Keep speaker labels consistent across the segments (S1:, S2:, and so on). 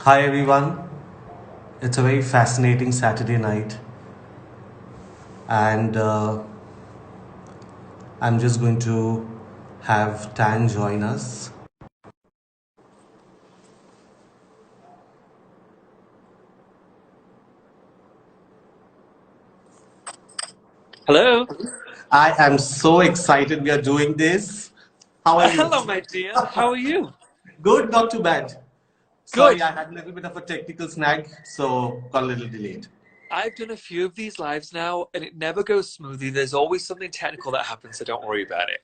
S1: Hi everyone. It's a very fascinating Saturday night, and I'm just going to have Tan join us.
S2: Hello.
S1: I am so excited we are doing this. How are you?
S2: Hello, my dear. How are you?
S1: Good, not too bad. Sorry,
S2: Good.
S1: I had a little bit of a technical snag, so got a little delayed.
S2: I've done a few of these lives now, and it never goes smoothly. There's always something technical that happens, so don't worry about it.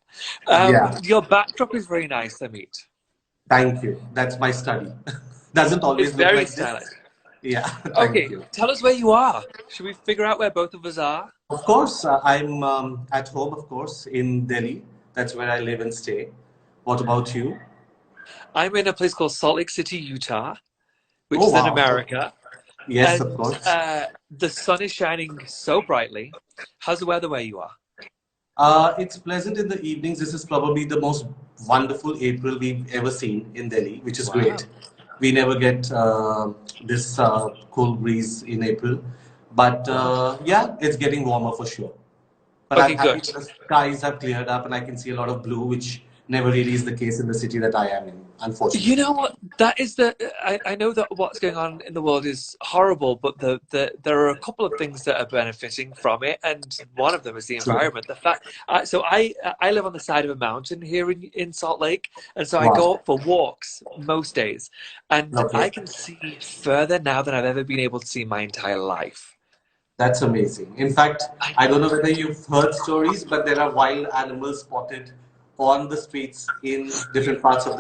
S1: Yeah,
S2: Your backdrop is very nice, Amit.
S1: thank you. That's my study. Doesn't
S2: It's
S1: always look
S2: very
S1: like this.
S2: stylish.
S1: Yeah, thank
S2: Okay,
S1: you.
S2: tell us where you are. Should we figure out where both of us are?
S1: Of course, I'm at home, of course, in Delhi. That's where I live and stay. What about you?
S2: I'm in a place called Salt Lake City, Utah, which
S1: Oh,
S2: is in
S1: wow.
S2: America,
S1: Yes, of
S2: and
S1: course.
S2: the sun is shining so brightly. How's the weather where you are?
S1: It's pleasant in the evenings. This is probably the most wonderful April we've ever seen in Delhi, which is great.
S2: Wow.
S1: We never get this cool breeze in April, but
S2: Wow.
S1: yeah, it's getting warmer for sure. But I'm
S2: Okay,
S1: happy
S2: good.
S1: that the skies have cleared up and I can see a lot of blue, which never really is the case in the city that I am in,
S2: You
S1: unfortunately.
S2: know what? That is I know that what's going on in the world is horrible, but there are a couple of things that are benefiting from it, and one of them is the
S1: True.
S2: environment. The fact, so I live on the side of a mountain here in Salt Lake, and so I go
S1: Wow.
S2: up for walks most days, and I
S1: Okay.
S2: can see further now than I've ever been able to see in my entire life.
S1: That's amazing. In fact,
S2: I
S1: I don't know whether you've heard stories, but there are wild animals spotted on the streets in different parts of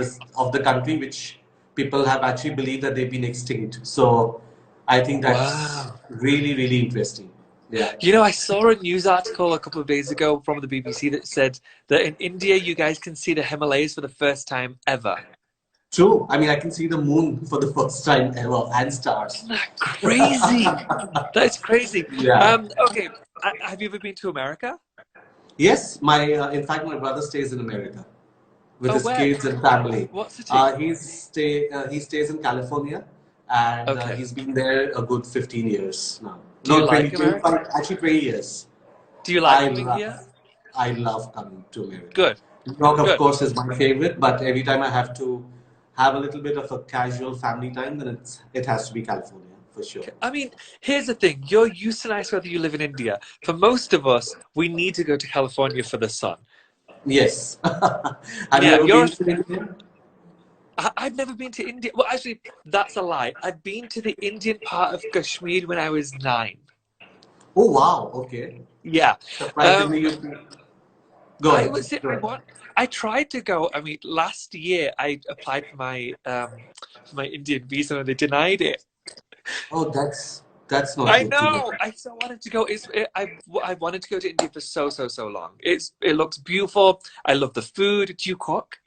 S1: the country, which people have actually believed that they've been extinct. So I think that's
S2: Wow.
S1: really, really interesting. Yeah.
S2: You know, I saw a news article a couple of days ago from the BBC that said that in India you guys can see the Himalayas for the first time ever.
S1: True. I mean, I can see the moon for the first time ever and stars.
S2: Isn't that crazy? That's crazy.
S1: Yeah.
S2: Okay, have you ever been to America?
S1: Yes, in fact, my brother stays in America with
S2: Oh,
S1: his
S2: where?
S1: kids and family.
S2: What city?
S1: He stays in California, and
S2: Okay.
S1: he's been there a good 15 years now.
S2: Do you
S1: No,
S2: like
S1: 20,
S2: America?
S1: 25, actually 20 years.
S2: Do you like
S1: I
S2: coming
S1: love,
S2: here?
S1: I love coming to America.
S2: Good,
S1: New York, of
S2: good.
S1: course, is my favorite, but every time I have to have a little bit of a casual family time, then it has to be California for sure.
S2: I mean, here's the thing. You're used to nice weather, you live in India. For most of us, we need to go to California for the sun.
S1: Yes. Have you
S2: Yeah,
S1: ever been to India?
S2: I've never been to India. Well, actually, that's a lie. I've been to the Indian part of Kashmir when I was 9.
S1: Oh, wow. Okay.
S2: Yeah.
S1: Surprisingly,
S2: Um,
S1: you go
S2: I
S1: ahead.
S2: was
S1: Go
S2: I
S1: ahead.
S2: want I tried to go. I mean, last year I applied for my Indian visa and they denied it.
S1: Oh, that's not
S2: I
S1: good to know.
S2: know. I so wanted to go. I wanted to go to India for so long. It looks beautiful. I love the food. Do you cook?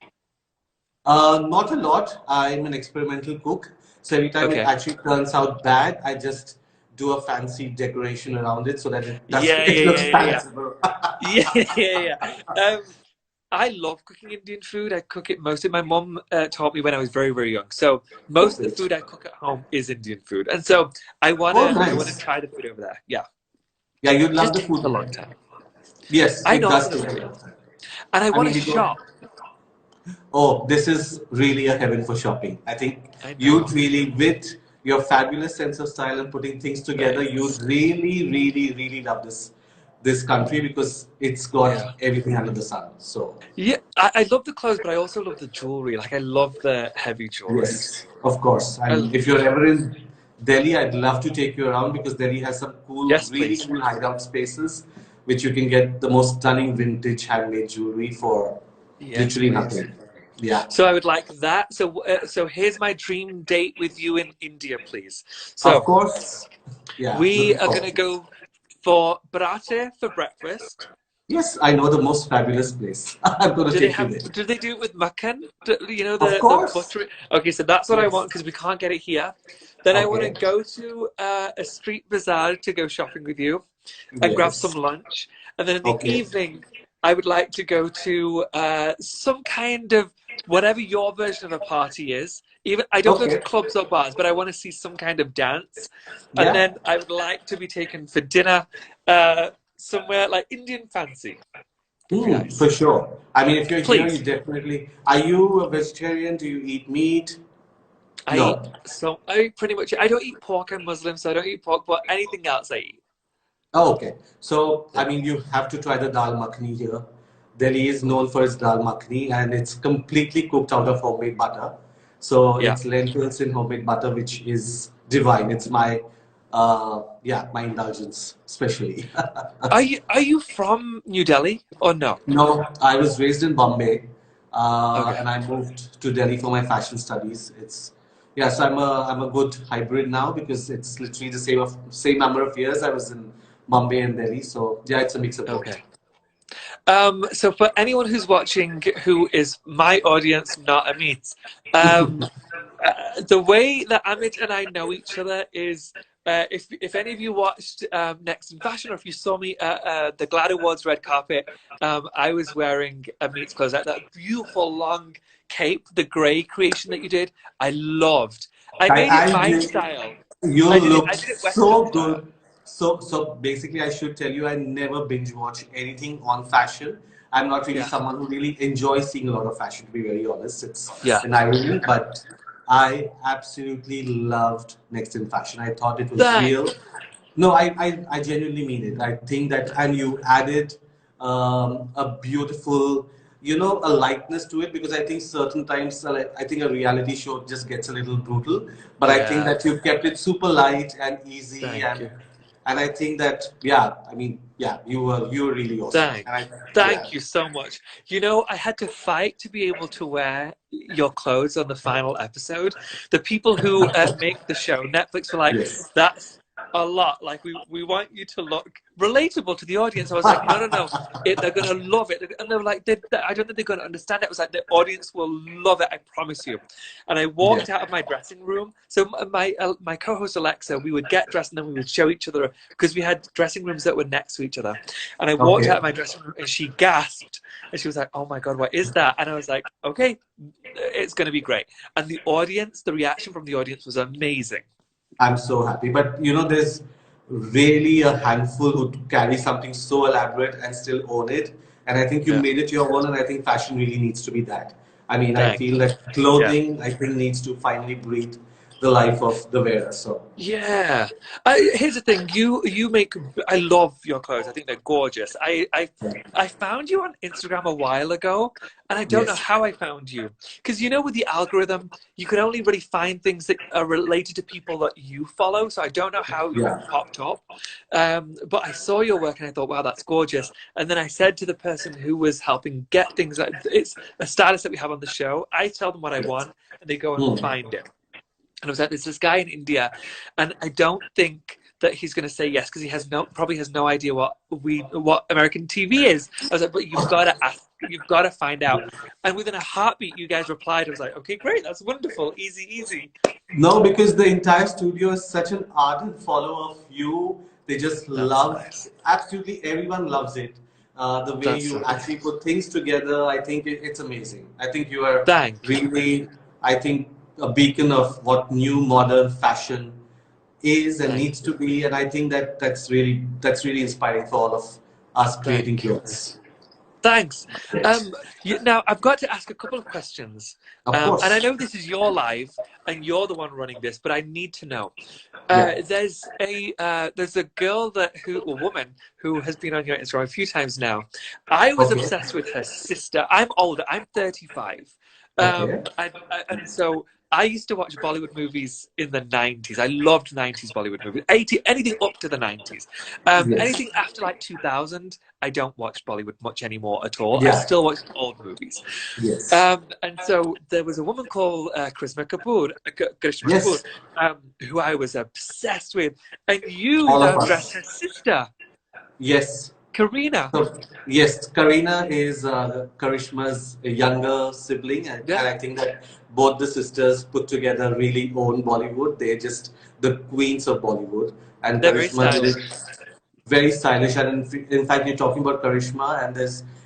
S1: Not a lot. I'm an experimental cook, so every time it
S2: Okay.
S1: actually turns out bad, I just do a fancy decoration around it so that
S2: Yeah,
S1: it
S2: yeah,
S1: looks
S2: yeah, yeah,
S1: fanciful.
S2: yeah. Yeah, yeah. I love cooking Indian food. I cook it mostly. My mom taught me when I was very young. So
S1: Oh,
S2: most of the
S1: great.
S2: food I cook at home is Indian food, and so
S1: Oh,
S2: I wanna
S1: nice.
S2: try the food over there. Yeah,
S1: Yeah, you'd
S2: it
S1: love
S2: just
S1: the
S2: takes
S1: food
S2: a long
S1: there.
S2: time.
S1: Yes,
S2: I
S1: it
S2: know,
S1: does
S2: but
S1: take a lot of time.
S2: and I
S1: I
S2: want
S1: mean,
S2: to
S1: we go.
S2: shop.
S1: Oh, this is really a heaven for shopping. I think
S2: I
S1: you'd
S2: know.
S1: really, with your fabulous sense of style and putting things together, you'd
S2: Thanks.
S1: really love this country because it's got
S2: Yeah.
S1: everything under the sun. So,
S2: Yeah, I love the clothes, but I also love the jewelry. Like I love the heavy jewelry.
S1: yes, of course.
S2: I,
S1: And if you're ever in Delhi, I'd love to take you around because Delhi has some cool,
S2: yes,
S1: really
S2: please.
S1: cool hideout spaces, which you can get the most stunning vintage handmade jewelry for
S2: Yes,
S1: literally
S2: please.
S1: nothing. Yeah,
S2: So I would like that. So here's my dream date with you in India, please.
S1: of
S2: So
S1: course. Yeah,
S2: we
S1: looking
S2: are going
S1: forward
S2: to
S1: to it.
S2: go for parathe for breakfast.
S1: Yes, I know the most fabulous place. I'm going to take you there.
S2: Do they do it with makhan? You know,
S1: Of
S2: the
S1: course.
S2: butter. Okay, so that's what I want
S1: Yes.
S2: because we can't get it here. Then I want to
S1: Okay.
S2: go to a street bazaar to go shopping with you and grab some
S1: Yes.
S2: lunch. And then in the
S1: Okay.
S2: evening, I would like to go to some kind of whatever your version of a party is. Even I don't go to
S1: Okay.
S2: clubs or bars, but I want to see some kind of dance. And
S1: Yeah.
S2: then I would like to be taken for dinner somewhere like Indian fancy. Would be
S1: Hmm,
S2: nice.
S1: for sure. I mean, if you're here, you
S2: Please.
S1: definitely. Are you a vegetarian? Do you eat meat? No.
S2: I pretty much I don't eat pork. I'm Muslim, so I don't eat pork, but anything else I eat.
S1: Oh, okay. So, I
S2: Yeah.
S1: mean, you have to try the dal makhani here. Delhi is
S2: Ooh.
S1: known for its dal makhani, and it's completely cooked out of homemade butter. So
S2: Yeah.
S1: it's lentils in homemade butter, which is divine. It's my, yeah, my indulgence, especially.
S2: Are you from New Delhi or no?
S1: No, I was raised in Bombay,
S2: Okay.
S1: and I moved to Delhi for my fashion studies. It's yeah, so I'm a good hybrid now because it's literally the same number of years I was in Bombay and Delhi. So yeah, it's a mix of both.
S2: Okay. So for anyone who's watching who is my audience, not Amit, um, the way that Amit and I know each other is if any of you watched Next in Fashion or if you saw me at the GLAAD Awards red carpet, I was wearing Amit's clothes. That beautiful long cape, the grey creation that you did, I loved. I made it
S1: I
S2: my
S1: did.
S2: style.
S1: You
S2: I did it.
S1: look
S2: I did it Western
S1: so
S2: style.
S1: good. So basically, I should tell you, I never binge watch anything on fashion. I'm not really
S2: Yeah.
S1: someone who really enjoys seeing a lot of fashion, to be very honest. It's
S2: Yeah.
S1: an irony, but I absolutely loved Next in Fashion. I thought it was real.
S2: Thank.
S1: No, I genuinely mean it. I think that, and you added a beautiful, a lightness to it because I think certain times, like, I think a reality show just gets a little brutal, but I think
S2: Yeah.
S1: that you kept it super light and easy,
S2: Thank you.
S1: and I think that, yeah, I mean, yeah, you were really awesome, and
S2: Thank
S1: I,
S2: you.
S1: yeah,
S2: Thank you so much. You know, I had to fight to be able to wear your clothes on the final episode. The people who make the show, Netflix, were like,
S1: yes.
S2: that's a lot. Like, we want you to look relatable to the audience. I was like, no, no, no. They're going to love it. And they were like, I don't think they're going to understand it. It was like, the audience will love it, I promise you. And I
S1: Yeah.
S2: walked out of my dressing room. So my co-host Alexa, we would get dressed and then we would show each other because we had dressing rooms that were next to each other. And I walked out
S1: Okay.
S2: of my dressing room and she gasped and she was like, "Oh my God, what is that?" And I was like, "Okay, it's going to be great." And the reaction from the audience was amazing.
S1: I'm so happy. But there's really a handful who carry something so elaborate and still own it. And I think you
S2: Yeah.
S1: made it your own, and I think fashion really needs to be that. I mean, I
S2: Thank
S1: feel
S2: you.
S1: that
S2: Yeah.
S1: clothing, I think, needs to finally breathe the life of the wearer. So,
S2: Yeah. Here's the thing. You make. I love your clothes. I think they're gorgeous. I found you on Instagram a while ago, and I don't know
S1: yes.
S2: how I found you. Because with the algorithm, you can only really find things that are related to people that you follow. So I don't know how you
S1: Yeah.
S2: popped up. But I saw your work and I thought, wow, that's gorgeous. And then I said to the person who was helping get things, like it's a stylist that we have on the show. I tell them what I want, and they go and
S1: Hmm.
S2: find it. And I was like, there's this guy in India, and I don't think that he's going to say yes because he probably has no idea what American TV is. I was like, but you've got to ask, you've got to find out. And within a heartbeat, you guys replied. I was like, okay, great, that's wonderful, easy, easy.
S1: No, because the entire studio is such an ardent follower of you. They just
S2: That's
S1: love,
S2: nice.
S1: absolutely everyone loves it. The way
S2: That's
S1: you
S2: so
S1: actually
S2: nice.
S1: put things together, I think it's amazing. I think you are
S2: Thank you.
S1: really, I think, a beacon of what new modern fashion is and
S2: Thank
S1: needs
S2: you.
S1: to be. And I think that that's really inspiring for all of us creating
S2: Thank you.
S1: clothes.
S2: Thanks.
S1: Yes,
S2: Now, I've got to ask a couple of questions.
S1: of
S2: And I
S1: course.
S2: know this is your live and you're the one running this, but I need to know.
S1: Yeah.
S2: There's a girl a woman who has been on your Instagram a few times now. I was
S1: Okay.
S2: obsessed with her sister. I'm older. I'm 35.
S1: Okay.
S2: And so I used to watch Bollywood movies in the 90s. I loved 90s Bollywood movies. Anything up to the 90s.
S1: Yes.
S2: Anything after like 2000, I don't watch Bollywood much anymore at all. I
S1: Yeah.
S2: still watch old movies.
S1: Yes.
S2: And so there was a woman called Karishma Kapoor,
S1: Yes.
S2: who I was obsessed with. And you
S1: All
S2: now
S1: of
S2: dress
S1: us.
S2: her sister,
S1: Yes.
S2: Karina.
S1: So, yes, Karina is Karishma's younger sibling, and
S2: Yeah,
S1: I think that both the sisters put together really own Bollywood. They're just the queens of Bollywood, and
S2: they're very
S1: Karishma did
S2: stylish.
S1: it very stylish. And in fact, you're talking about Karishma, and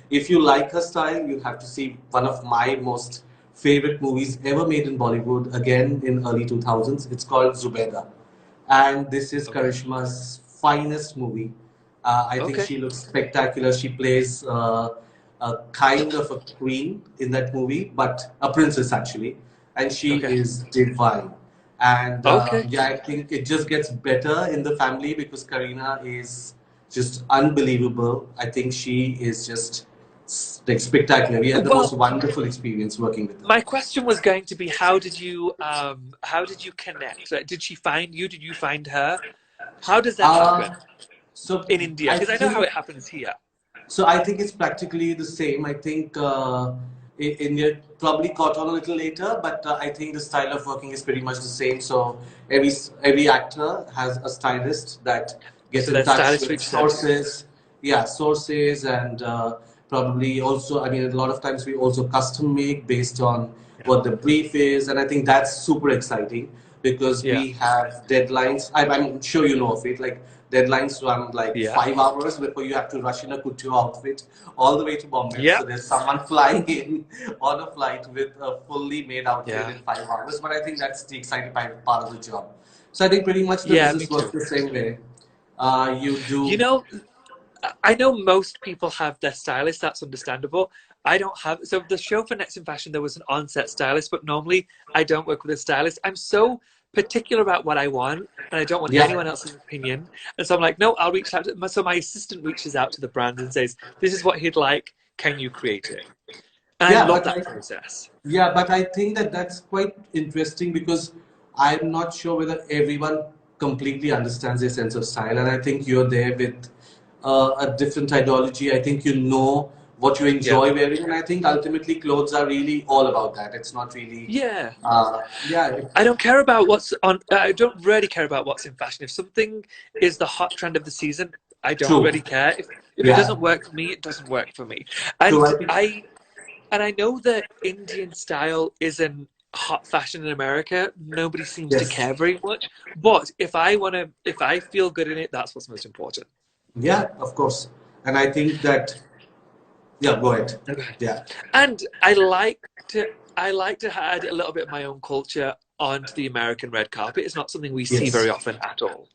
S1: if you like her style, you have to see one of my most favorite movies ever made in Bollywood, again in early 2000s. It's called Zubeda. And this is
S2: Okay.
S1: Karishma's finest movie. I think
S2: Okay.
S1: she looks spectacular. She plays a kind of a queen in that movie, but a princess actually, and she
S2: Okay.
S1: is divine. And
S2: Okay.
S1: yeah, I think it just gets better in the family because Karina is just unbelievable. I think she is just like spectacular. We had the most
S2: Well,
S1: wonderful experience working with her.
S2: my question was going to be, how did you connect? Like, did she find you? Did you find her? How does that
S1: Uh,
S2: happen
S1: so
S2: in India?
S1: I
S2: Because I know how
S1: think
S2: it happens here.
S1: So I think it's practically the same. I think India probably caught on a little later, but I think the style of working is pretty much the same. So every actor has a stylist that gets
S2: So
S1: in
S2: that
S1: touch
S2: stylist
S1: with
S2: reaches out to you.
S1: sources, yeah, sources, and probably also. I mean, a lot of times we also custom make based on
S2: Yeah.
S1: what the brief is, and I think that's super exciting because
S2: Yeah.
S1: we have deadlines. I'm sure you know of it, like deadlines run like
S2: Yeah.
S1: 5 hours before you have to rush in a couture outfit all the way to Bombay.
S2: Yeah.
S1: So there's someone flying in on a flight with a fully made outfit
S2: Yeah.
S1: in 5 hours. But I think that's the exciting part of the job. So I think pretty much the
S2: Yeah. Me
S1: business works
S2: too.
S1: the same way. You
S2: You
S1: do,
S2: know, I know most people have their stylist. That's understandable. I don't have. So the show for Next in Fashion, there was an on-set stylist, but normally I don't work with a stylist. I'm so particular about what I want, and I don't want
S1: yeah,
S2: anyone else's opinion. And so I'm like, no, I'll reach out. So my assistant reaches out to the brand and says, "This is what he'd like. Can you create it?" And I
S1: yeah,
S2: love
S1: but
S2: that
S1: I
S2: process.
S1: Yeah, but I think that that's quite interesting because I'm not sure whether everyone completely understands their sense of style, and I think you're there with a different ideology. I think you know what you
S2: Yeah.
S1: enjoy wearing, and I think ultimately clothes are really all about that. It's not really,
S2: Yeah.
S1: yeah,
S2: I don't care about what's on. I don't really care about what's in fashion. If something is the hot trend of the season, I don't
S1: true.
S2: really care. If it
S1: Yeah,
S2: doesn't work for me, it doesn't work for me.
S1: true.
S2: And
S1: I think,
S2: I know that Indian style isn't hot fashion in America. Nobody seems to
S1: yes,
S2: care very much. But if I feel good in it, that's what's most important.
S1: yeah, of course. And I think that, yeah, go ahead.
S2: Okay.
S1: Yeah.
S2: And I like to add a little bit of my own culture onto the American red carpet. It's not something we see
S1: Yes.
S2: very often at all.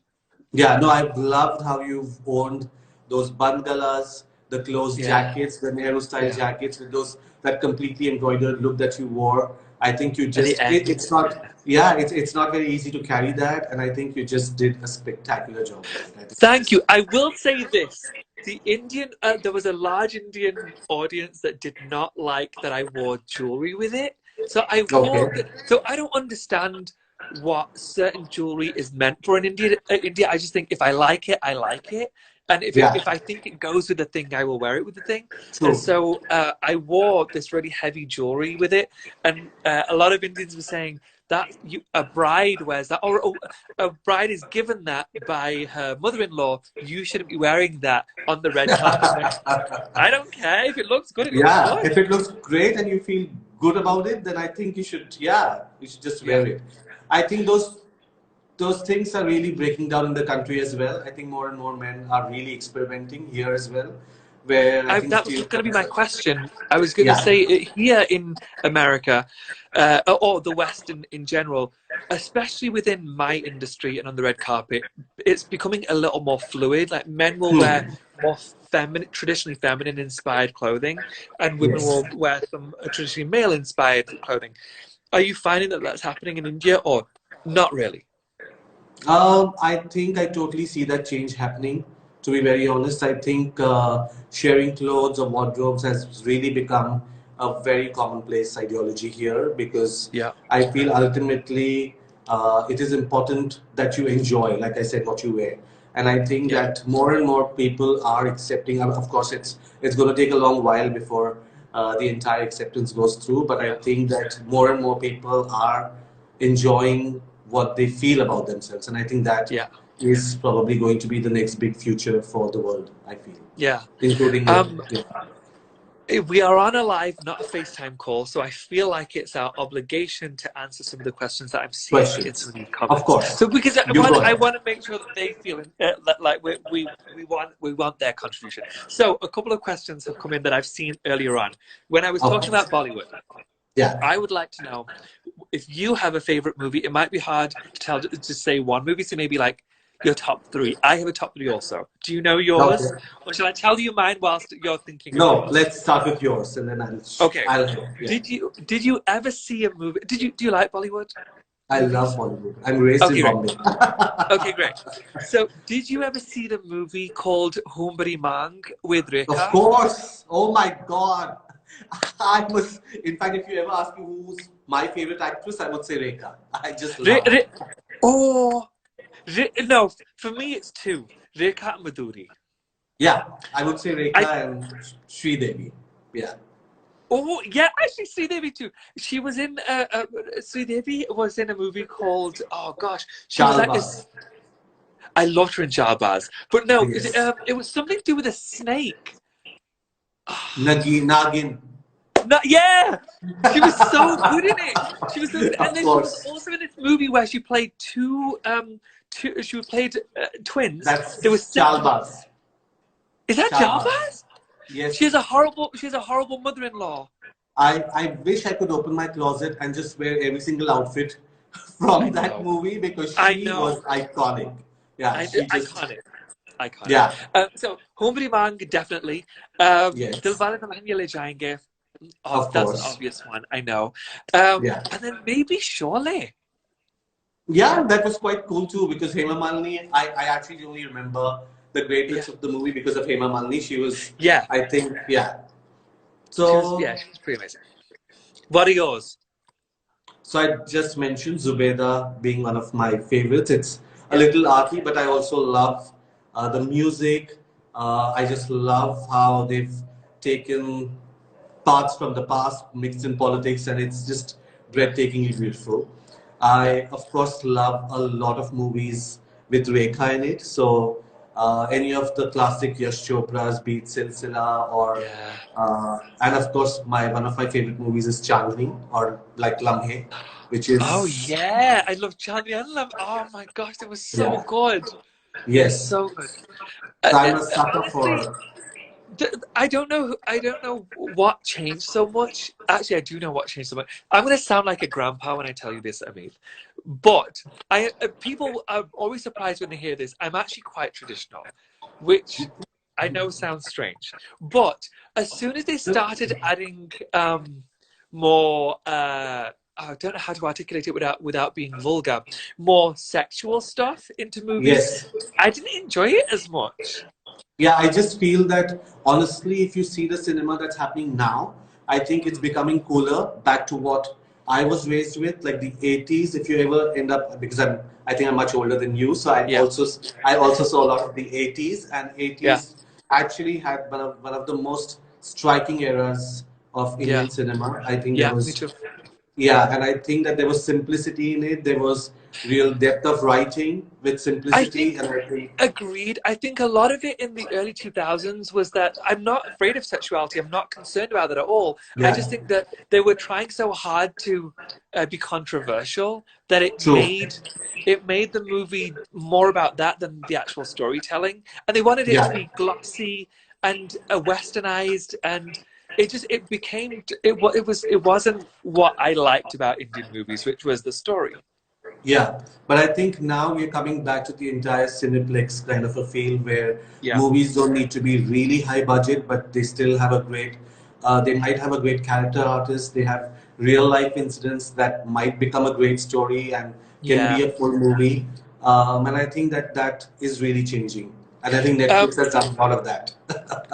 S1: Yeah, no, I've loved how you've owned those bangalas, the closed
S2: Yeah.
S1: jackets, the Nehru style
S2: Yeah.
S1: jackets with those that completely embroidered look that you wore. I think you
S2: At the
S1: just
S2: end.
S1: it's not yeah, it's not very easy to carry that, and I think you just did a spectacular job with it. I think you
S2: Thank
S1: just
S2: you. I will say this. There was a large Indian audience that did not like that I wore jewelry with it. So
S1: okay.
S2: so I don't understand what certain jewelry is meant for in India. I just think if I like it, I like it. And
S1: Yeah,
S2: if I think it goes with the thing, I will wear it with the thing. And
S1: true.
S2: so I wore this really heavy jewelry with it. And a lot of Indians were saying that a bride wears that, or a bride is given that by her mother-in-law. You shouldn't be wearing that on the red carpet. I don't care if it looks good. It looks
S1: Yeah,
S2: good.
S1: if it looks great and you feel good about it, then I think you should just
S2: Yeah,
S1: wear it. I think those things are really breaking down in the country as well. I think more and more men are really experimenting here as well, where I think
S2: that was going to be
S1: stereotypes
S2: my
S1: are,
S2: question. I was going to
S1: yeah,
S2: say here in America, or the West in general, especially within my industry and on the red carpet, it's becoming a little more fluid. Like men will wear
S1: hmm,
S2: more feminine, traditionally feminine inspired clothing, and women
S1: yes.
S2: will wear some traditionally male inspired clothing. Are you finding that that's happening in India, or not really?
S1: I think I totally see that change happening. To be very honest, I think sharing clothes or wardrobes has really become a very commonplace ideology here because
S2: Yeah,
S1: I feel ultimately it is important that you enjoy, like I said, what you wear. And I think
S2: yeah,
S1: that more and more people are accepting. Of course, it's going to take a long while before the entire acceptance goes through. But I
S2: yeah,
S1: think that more and more people are enjoying what they feel about themselves. And I think that
S2: yeah,
S1: is probably going to be the next big future for the world, I feel,
S2: yeah.
S1: including the
S2: Um,
S1: yeah,
S2: We are on a live, not a FaceTime call, so I feel like it's our obligation to answer some of the questions that I'm seeing in some
S1: questions.
S2: of these
S1: Of
S2: comments.
S1: course,
S2: So because
S1: you go
S2: I
S1: ahead.
S2: want to make sure that they feel like we want their contribution. So a couple of questions have come in that I've seen earlier on when I was talking
S1: Okay.
S2: about Bollywood.
S1: Yeah.
S2: I would like to know if you have a favorite movie. It might be hard to tell to say one movie, so maybe like your top three. I have a top three also. Do you know yours,
S1: Okay.
S2: or shall I tell you mine whilst you're thinking of
S1: No,
S2: yours?
S1: let's start with yours, and then
S2: Okay.
S1: yeah.
S2: Did you ever see a movie? Do you like Bollywood
S1: I love
S2: movies?
S1: Bollywood. I'm raised in
S2: Okay, great.
S1: Bombay.
S2: Okay, great. So, did you ever see the movie called Humbari Mang with
S1: Of
S2: Rekha?
S1: course. Oh my God. I was, in fact, if you ever ask me who's my favorite actress, I would say Rekha. I just
S2: Re,
S1: love her.
S2: Re, oh, no, for me it's two. Rekha and Madhuri.
S1: Yeah, I would say
S2: I
S1: Rekha and Devi. Yeah.
S2: Oh yeah, actually Sridevi too. She was in Sridevi was in a movie called, oh gosh, she was like
S1: Chalbaz.
S2: this. I loved her in Jarbaz, but no,
S1: Yes.
S2: it was something to do with a snake.
S1: Nagin.
S2: No, yeah, she was so good in it. She was so good, and
S1: Of
S2: then she was
S1: course.
S2: also in this movie where she played two. She played twins. There was
S1: That's Chalbaz.
S2: is that
S1: Chalbaz.
S2: Jarbaz?
S1: Yes.
S2: She has a horrible mother-in-law.
S1: I wish I could open my closet and just wear every single outfit
S2: I
S1: from that
S2: know,
S1: movie because
S2: I
S1: she was
S2: know,
S1: iconic. Yeah, she just,
S2: iconic. Iconic.
S1: yeah,
S2: So, Home Mang, definitely.
S1: yes,
S2: Dilwale Dulhaniya Le Jayenge. Oh,
S1: of
S2: that's an
S1: course.
S2: obvious one. I know.
S1: Yeah.
S2: And then maybe Sholay.
S1: Yeah, that was quite cool too because Hema Malini, I actually only remember the great
S2: Yeah.
S1: bits of the movie because of Hema Malini. She was,
S2: Yeah.
S1: I think, yeah.
S2: Yeah,
S1: So,
S2: she was pretty amazing. What are yours?
S1: so I just mentioned Zubeda being one of my favorites. It's a
S2: Yeah.
S1: little arty, but I also love the music. I just love how they've taken parts from the past mixed in politics, and it's just breathtakingly beautiful.
S2: Yeah.
S1: I, of course, love a lot of movies with Rekha in it. So, any of the classic Yash Chopra's, be it Silsila or,
S2: Yeah.
S1: and of course, my one of my favorite movies is Chandni or like Lamhe, which
S2: Oh,
S1: is,
S2: yeah. I love Charlie and Love. Oh, my gosh. It was so
S1: yeah,
S2: good. It was
S1: yes.
S2: so good.
S1: So I'm a sucker
S2: Honestly,
S1: for,
S2: I don't know. I don't know what changed so much. Actually, I do know what changed so much. I'm going to sound like a grandpa when I tell you this, Amit. But people are always surprised when they hear this. I'm actually quite traditional, which I know sounds strange. But as soon as they started adding more, I don't know how to articulate it without being vulgar, more sexual stuff into movies,
S1: yes.
S2: I didn't enjoy it as much.
S1: Yeah, I just feel that honestly, if you see the cinema that's happening now, I think it's
S2: Mm,
S1: becoming cooler back to what I was raised with, like the 80s. If you ever end up, because I think I'm much older than you, so
S2: yeah.
S1: I also saw a lot of the 80s, and
S2: Yeah.
S1: 80s actually had one of the most striking eras of
S2: Yeah.
S1: Indian cinema. I think there
S2: Yeah. Me
S1: was,
S2: too.
S1: yeah, and I think that there was simplicity in it. There was real depth of writing with
S2: I
S1: simplicity,
S2: think
S1: and I think,
S2: agreed. I think a lot of it in the early 2000s was that I'm not afraid of sexuality. I'm not concerned about it at all. I just
S1: yeah,
S2: think that they were trying so hard to be controversial that
S1: true.
S2: it made the movie more about that than the actual storytelling, and they wanted it to
S1: Yeah.
S2: be glossy and westernized, and it became it wasn't what I liked about Indian movies, which was the story.
S1: Yeah, but I think now we're coming back to the entire Cineplex kind of a feel where
S2: Yeah.
S1: movies don't need to be really high budget, but they still have a great, they might have a great character artist, they have real life incidents that might become a great story and can
S2: Yeah.
S1: be a full movie. And I think that that is really changing. And I think Netflix
S2: Um,
S1: has done a lot of that.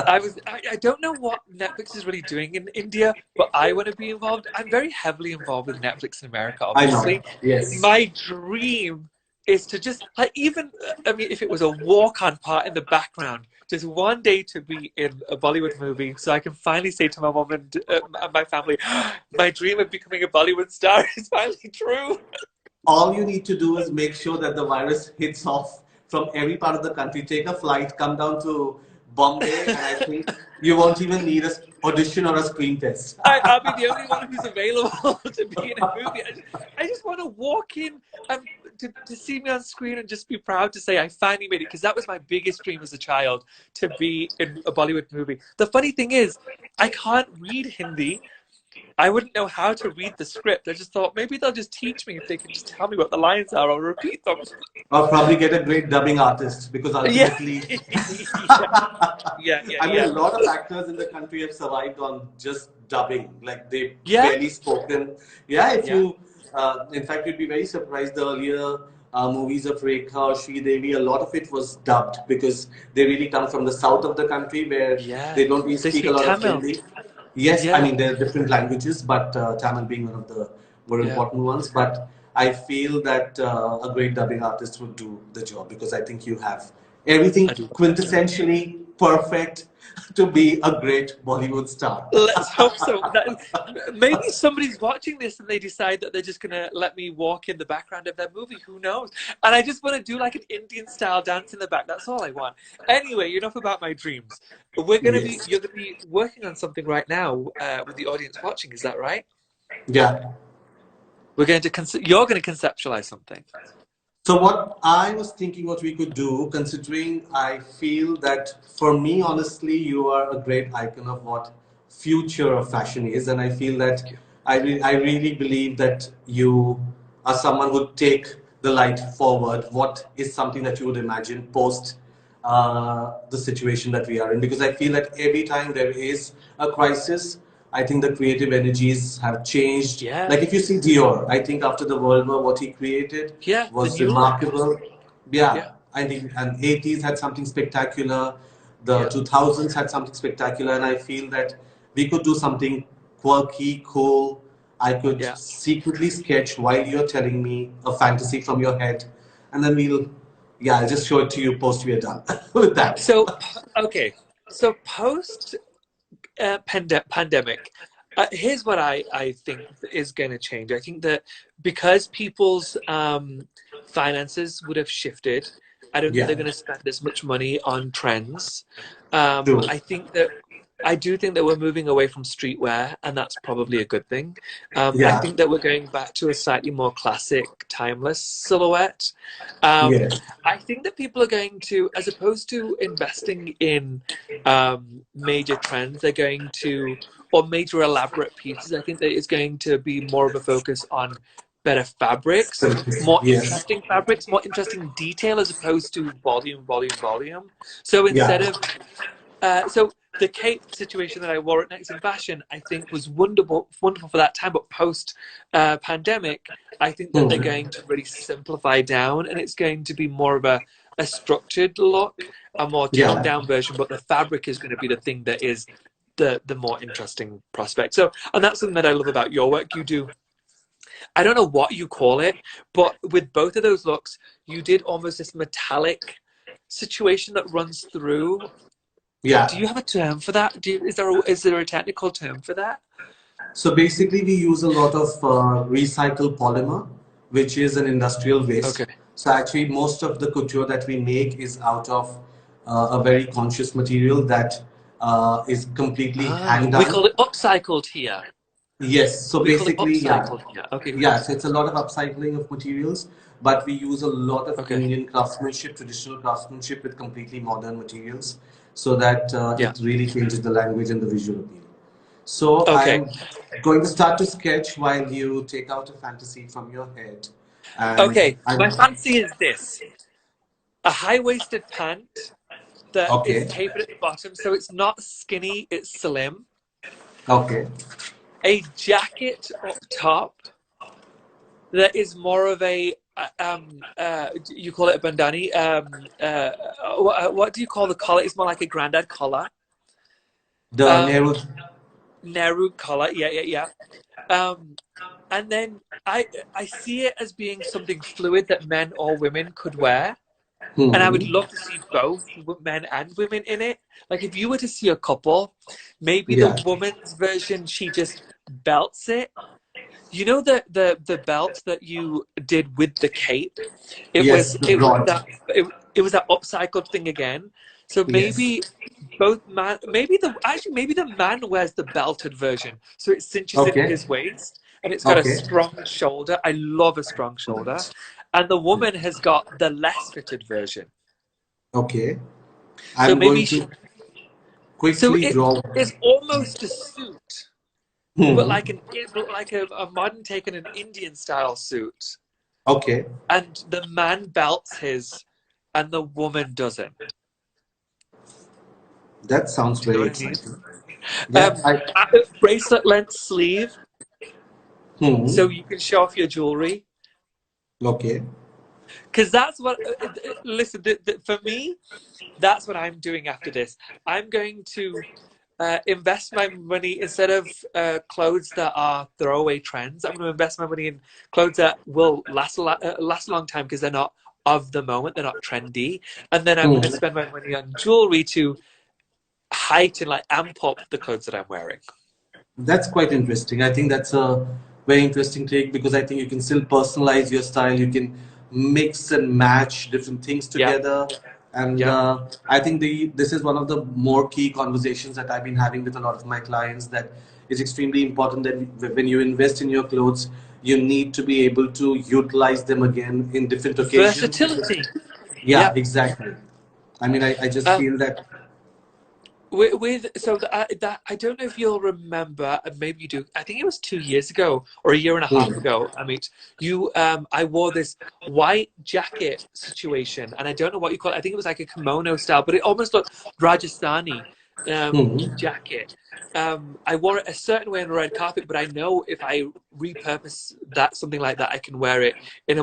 S2: I don't know what Netflix is really doing in India, but I want to be involved. I'm very heavily involved with Netflix in America,
S1: I know.
S2: obviously.
S1: Yes.
S2: My dream is to just like even I mean if it was a walk-on part in the background, just one day to be in a Bollywood movie so I can finally say to my mom and my family, my dream of becoming a Bollywood star is finally true.
S1: All you need to do is make sure that the virus hits off from every part of the country. Take a flight, come down to Bombay, and I think you won't even need a audition or a screen test.
S2: I'll be the only one who's available to be in a movie. I just want to walk in to see me on screen and just be proud to say I finally made it, because that was my biggest dream as a child, to be in a Bollywood movie. The funny thing is, I can't read Hindi, I wouldn't know how to read the script. I just thought maybe they'll just teach me if they can just tell me what the lines are. I'll repeat them.
S1: Or probably get a great dubbing artist, because
S2: Yeah,
S1: ultimately,
S2: yeah, yeah, yeah,
S1: I mean, a
S2: yeah,
S1: lot of actors in the country have survived on just dubbing. Like they've
S2: yeah,
S1: barely spoken. Yeah, if
S2: yeah,
S1: you, in fact, you'd be very surprised. The earlier movies of Rekha or Sri Devi, a lot of it was dubbed because they really come from the south of the country where
S2: yeah.
S1: they don't really
S2: They
S1: speak a
S2: speak
S1: lot of
S2: Tamil.
S1: Hindi. Yes, I
S2: Yeah,
S1: mean, there are different languages, but Tamil being one of the more
S2: yeah.
S1: important ones. But I feel that a great dubbing artist would do the job, because I think you have everything
S2: I'd love that.
S1: quintessentially perfect to be a great Bollywood star.
S2: Let's hope so. Maybe somebody's watching this and they decide that they're just gonna let me walk in the background of their movie. Who knows? And I just want to do like an Indian style dance in the back. That's all I want. Anyway, enough about my dreams.
S1: Yes.
S2: You're gonna be working on something right now with the audience watching. Is that right?
S1: Yeah.
S2: You're going to conceptualize something.
S1: So what I was thinking, what we could do, considering I feel that for me, honestly, you are a great icon of what future of fashion is, and I feel that
S2: Thank you.
S1: I really believe that you are someone who take the light forward. What is something that you would imagine post the situation that we are in? Because I feel that every time there is a crisis, I think the creative energies have changed.
S2: Yeah,
S1: Like if you see Dior, I think after the World War, what he created
S2: yeah. The
S1: was
S2: new look.
S1: remarkable.
S2: Yeah,
S1: Yeah, I think and 80s had something spectacular. The
S2: yeah,
S1: 2000s had something spectacular, and I feel that we could do something quirky, cool. I could
S2: yeah.
S1: secretly sketch while you're telling me a fantasy from your head, and then yeah, I'll just show it to you post we are done with that.
S2: So, okay. So post pandemic, here's what I think is going to change. I think that because people's finances would have shifted, I don't think they're
S1: Yeah,
S2: going to spend as much money on trends.
S1: true.
S2: I do think that we're moving away from streetwear, and that's probably a good thing. I
S1: Yeah,
S2: think that we're going back to a slightly more classic, timeless silhouette. Um,
S1: yes,
S2: I think that people are going to, as opposed to investing in major trends, they're going to, or major elaborate pieces. I think that it's going to be more of a focus on better fabrics,
S1: yes,
S2: more interesting detail as opposed to volume, volume, volume. So
S1: yeah,
S2: instead of so the cape situation that I wore at Next in Fashion, I think was wonderful for that time. But post pandemic, I think that they're
S1: hmm,
S2: going to really simplify down, and it's going to be more of a structured look, a more toned
S1: yeah,
S2: down version. But the fabric is going to be the thing that is the more interesting prospect. So, and that's something that I love about your work. You do. I don't know what you call it, but with both of those looks, you did almost this metallic situation that runs through. Do
S1: yeah.
S2: you have a term for that? Is there a technical term for that?
S1: So basically, we use a lot of recycled polymer, which is an industrial waste.
S2: Okay.
S1: So actually, most of the couture that we make is out of a very conscious material that is completely
S2: Ah,
S1: hand
S2: we
S1: done.
S2: call it upcycled here.
S1: Yes. So
S2: We call it
S1: basically, yeah,
S2: upcycled here. Okay,
S1: yeah.
S2: cool.
S1: So it's a lot of upcycling of materials, but we use a lot of
S2: Okay.
S1: Indian craftsmanship, traditional craftsmanship with completely modern materials, so that
S2: Yeah.
S1: it really changes the language and the visual appeal. So
S2: Okay.
S1: I'm going to start to sketch while you take out a fantasy from your head. And
S2: Okay. My
S1: I'm
S2: fancy is this: a high-waisted pant that is
S1: okay.
S2: tapered at the bottom, so it's not skinny, it's slim.
S1: Okay.
S2: A jacket up top that is more of a you call it a bandani. What do you call the collar? It's more like a granddad collar.
S1: The
S2: Um,
S1: Nehru.
S2: Nehru collar. Yeah, yeah, yeah. Um, and then I see it as being something fluid that men or women could wear. And I would
S1: Hmm.
S2: love to see both men and women in it. Like if you were to see a couple, maybe the
S1: Yeah.
S2: woman's version, she just belts it. You know the belt that you did with the cape?
S1: Yes, the
S2: It was
S1: broad.
S2: it was that upcycled thing again. So
S1: Yes.
S2: maybe maybe the man wears the belted version, so it cinches in
S1: Okay.
S2: his waist and it's got a
S1: Okay.
S2: strong shoulder. I love a strong shoulder, and the woman has got the less fitted version.
S1: Okay.
S2: So
S1: I'm going to
S2: so
S1: quickly
S2: it
S1: draw.
S2: is almost a suit, but
S1: Hmm.
S2: like a modern take on an Indian style suit,
S1: Okay.
S2: and the man belts his, and the woman doesn't.
S1: That sounds
S2: Do you know
S1: very
S2: what I mean?
S1: exciting. Yeah.
S2: Um,
S1: I.
S2: bracelet length sleeve, so
S1: Hmm.
S2: you can show off your jewelry.
S1: Okay.
S2: Because that's what. Listen, for me, that's what I'm doing after this. I'm going to invest my money instead of clothes that are throwaway trends. I'm going to invest my money in clothes that will last a long time because they're not of the moment, they're not trendy, and then I'm going to
S1: Hmm.
S2: spend my money on jewelry to heighten, like amp up the clothes that I'm wearing.
S1: That's quite interesting. I think that's a very interesting take because I think you can still personalize your style. You can mix and match different things
S2: Yeah,
S1: together. And
S2: yeah.
S1: I think this is one of the more key conversations that I've been having with a lot of my clients, that it's extremely important that when you invest in your clothes, you need to be able to utilize them again in different occasions. Because,
S2: Versatility.
S1: yeah,
S2: Yeah.
S1: exactly. I mean, I just
S2: Um,
S1: feel that.
S2: with so that I don't know if you'll remember, and maybe you do. I think it was 2 years ago or a year and a half
S1: Hmm.
S2: ago. I mean, you I wore this white jacket situation, and I don't know what you call it. I think it was like a kimono style, but it almost looked Rajasthani
S1: Hmm.
S2: jacket. I wore it a certain way on the red carpet, but I know if I repurpose that something like that, I can wear it in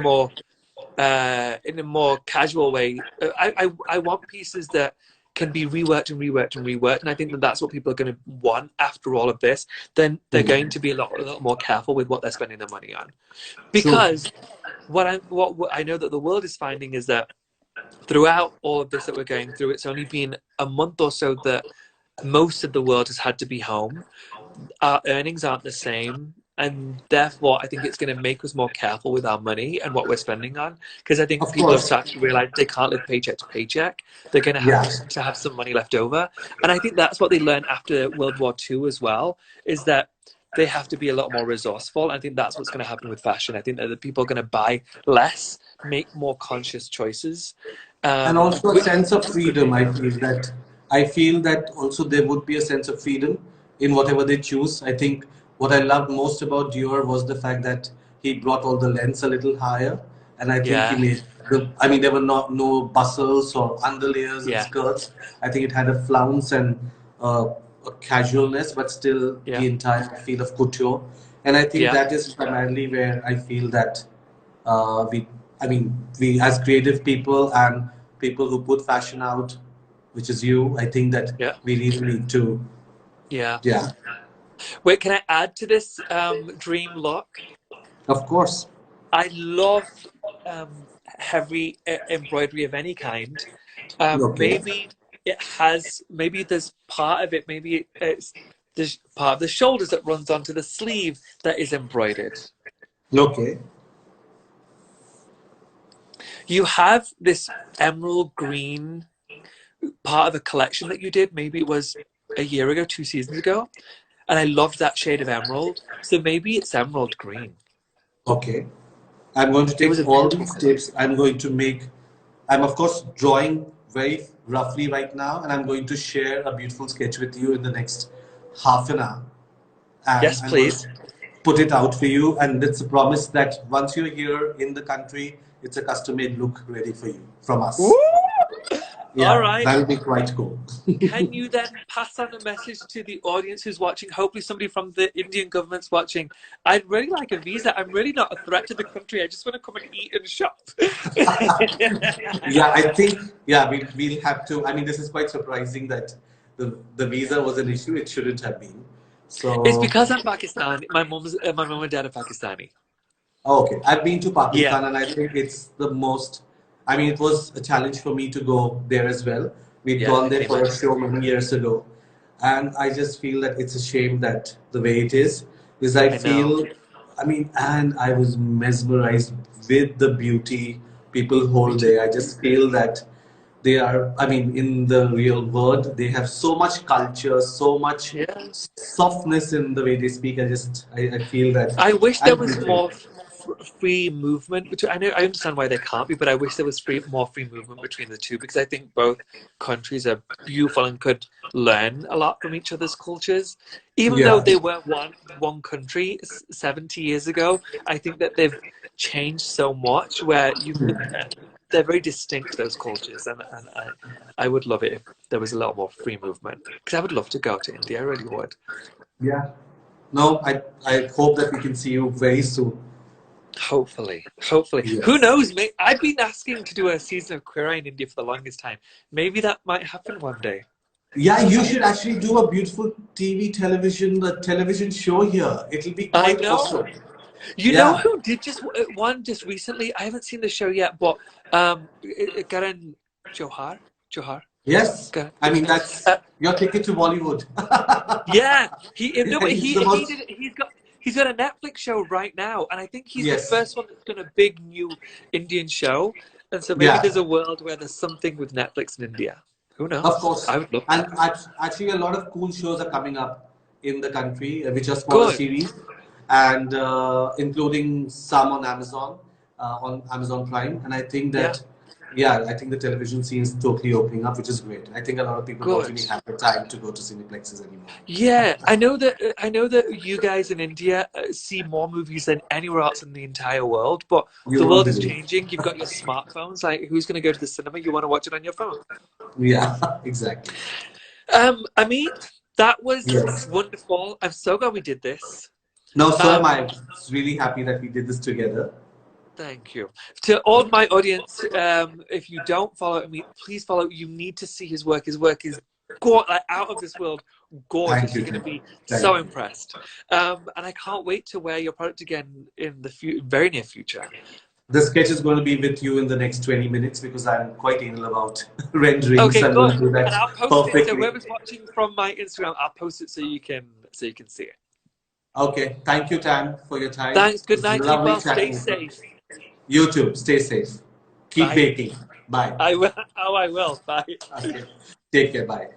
S2: in a more casual way. I want pieces that can be reworked and reworked and reworked, and I think that that's what people are going to want after all of this. Then they're going
S1: Hmm.
S2: to be a lot more careful with what they're spending their money on,
S1: True.
S2: because what I know that the world is finding is that throughout all of this that we're going through, it's only been a month or so that most of the world has had to be home. Our earnings aren't the same, and therefore I think it's going to make us more careful with our money and what we're spending on, because I think
S1: Of
S2: people have
S1: course.
S2: started to realize they can't live paycheck to paycheck. They're going to have
S1: Yeah.
S2: to have some money left over, and I think that's what they learned after World War II as well, is that they have to be a lot more resourceful. I think that's what's going to happen with fashion. I think that the people are going to buy less, make more conscious choices,
S1: And also a
S2: which
S1: sense of
S2: is good for
S1: freedom.
S2: you.
S1: I feel that also there would be a sense of freedom in whatever they choose. I think what I loved most about Dior was the fact that he brought all the lengths a little higher, and I think he
S2: Yeah,
S1: made the. I mean, there were not no bustles or underlayers and
S2: yeah,
S1: skirts. I think it had a flounce and a casualness, but still
S2: yeah,
S1: the entire feel of couture. And I think
S2: yeah,
S1: that is primarily where I feel that we, I mean, we as creative people and people who put fashion out, which is you, I think that
S2: yeah,
S1: we really need to,
S2: yeah.
S1: yeah,
S2: Wait, can I add to this dream look?
S1: of course.
S2: I love heavy embroidery of any kind.
S1: Okay,
S2: Maybe maybe there's part of it, maybe it's there's part of the shoulders that runs onto the sleeve that is embroidered.
S1: okay,
S2: You have this emerald green part of a collection that you did, maybe it was a year ago, 2 seasons ago, and I loved that shade of emerald. So maybe it's emerald green.
S1: okay. I'm going to
S2: It was
S1: take
S2: a
S1: all
S2: beautiful
S1: these
S2: color.
S1: tips. I'm of course drawing very roughly right now, and I'm going to share a beautiful sketch with you in the next half an hour. And
S2: Yes,
S1: I'm going to
S2: please.
S1: put it out for you. And it's a promise that once you're here in the country, it's a custom made look ready for you from
S2: Woo!
S1: us.
S2: All
S1: Yeah,
S2: right.
S1: that'll be quite cool.
S2: Can you then pass on a message to the audience who's watching? Hopefully, somebody from the Indian government's watching. I'd really like a visa. I'm really not a threat to the country. I just want to come and eat and shop.
S1: Yeah, I think we'll have to. I mean, this is quite surprising that the visa was an issue. It shouldn't have been.
S2: It's
S1: So
S2: because I'm Pakistani. My mom and dad are Pakistani.
S1: oh, okay, I've been to
S2: Yeah,
S1: Pakistan, and I think it's the most. I mean, it was a challenge for me to go there as well. We'd
S2: yeah,
S1: gone
S2: I
S1: there
S2: can
S1: for a
S2: imagine.
S1: show many years ago, and I just feel that it's a shame that the way it is I
S2: I know.
S1: feel. I mean, and I was mesmerized with the beauty people
S2: Me
S1: hold
S2: too.
S1: there. I just feel that they are. I mean, in the real world, they have so much culture, so much
S2: Yeah.
S1: softness in the way they speak. I feel that
S2: I wish there
S1: I'm
S2: was
S1: grateful.
S2: more. free movement between. I understand why there can't be, but I wish there was more free movement between the two, because I think both countries are beautiful and could learn a lot from each other's cultures. Even though
S1: Yeah.
S2: they were one country 70 years ago, I think that they've changed so much where you could. They're very distinct, those cultures, and I would love it if there was a lot more free movement, because I would love to go to India. I really would.
S1: Yeah. No, I hope that we can see you very soon.
S2: Hopefully, hopefully. Who
S1: Yes.
S2: knows? I've been asking to do a season of Queer Eye in India for the longest time. Maybe that might happen one day.
S1: Yeah, you should actually do a beautiful a television show here. It'll be
S2: I
S1: quite
S2: know.
S1: awesome.
S2: You know
S1: Yeah.
S2: who did just one just recently? I haven't seen the show yet, but Karan Johar.
S1: Yes.
S2: Karan
S1: I mean,
S2: Johar.
S1: that's your ticket to Bollywood.
S2: Yeah, no, but
S1: He's the
S2: he
S1: most.
S2: did. He's got a Netflix show right now, and I think he's the
S1: Yes.
S2: first one that's done a big new Indian show. And so maybe
S1: Yeah.
S2: there's a world where there's something with Netflix in India. Who
S1: Of
S2: knows?
S1: course.
S2: I would love
S1: And
S2: that.
S1: actually, a lot of cool shows are coming up in the country, which are smaller
S2: Good.
S1: series, and including some on Amazon Prime. And I think
S2: Yeah.
S1: that, yeah, I think the television scene is totally opening up, which is great. I think a lot of people don't
S2: Good.
S1: really have the time to go to cineplexes anymore.
S2: Yeah, I know that you guys in India see more movies than anywhere else in the entire world, but
S1: You
S2: the
S1: won't
S2: world is
S1: believe.
S2: changing. You've got your smartphones. Like, who's going to go to the cinema? You want to watch it on your phone.
S1: Yeah, exactly.
S2: Amit, that was
S1: Yes.
S2: wonderful. I'm so glad we did this.
S1: No, so am
S2: Um,
S1: I. It's really happy that we did this together.
S2: Thank you. To all my audience, if you don't follow me, please follow. You need to see his work. His work is like out of this world,
S1: Thank
S2: gorgeous.
S1: you,
S2: You're going to
S1: Tim.
S2: be
S1: Thank
S2: so
S1: you.
S2: impressed. And I can't wait to wear your product again in the very near future.
S1: The sketch is going to be with you in the next 20 minutes because I'm quite anal about rendering,
S2: Okay,
S1: so I'm going
S2: good.
S1: to do
S2: And
S1: that
S2: I'll post it. So
S1: perfectly.
S2: whoever's watching from my Instagram, I'll post it so you can see it.
S1: Okay. Thank you, Tam, for your time.
S2: Thanks.
S1: It
S2: Good
S1: was
S2: night. Keep
S1: lovely
S2: well. Stay
S1: chatting with you.
S2: safe.
S1: You too. Stay safe. Keep
S2: Bye.
S1: baking. Bye.
S2: I will. Oh, I will. Bye.
S1: Okay. Take care. Bye.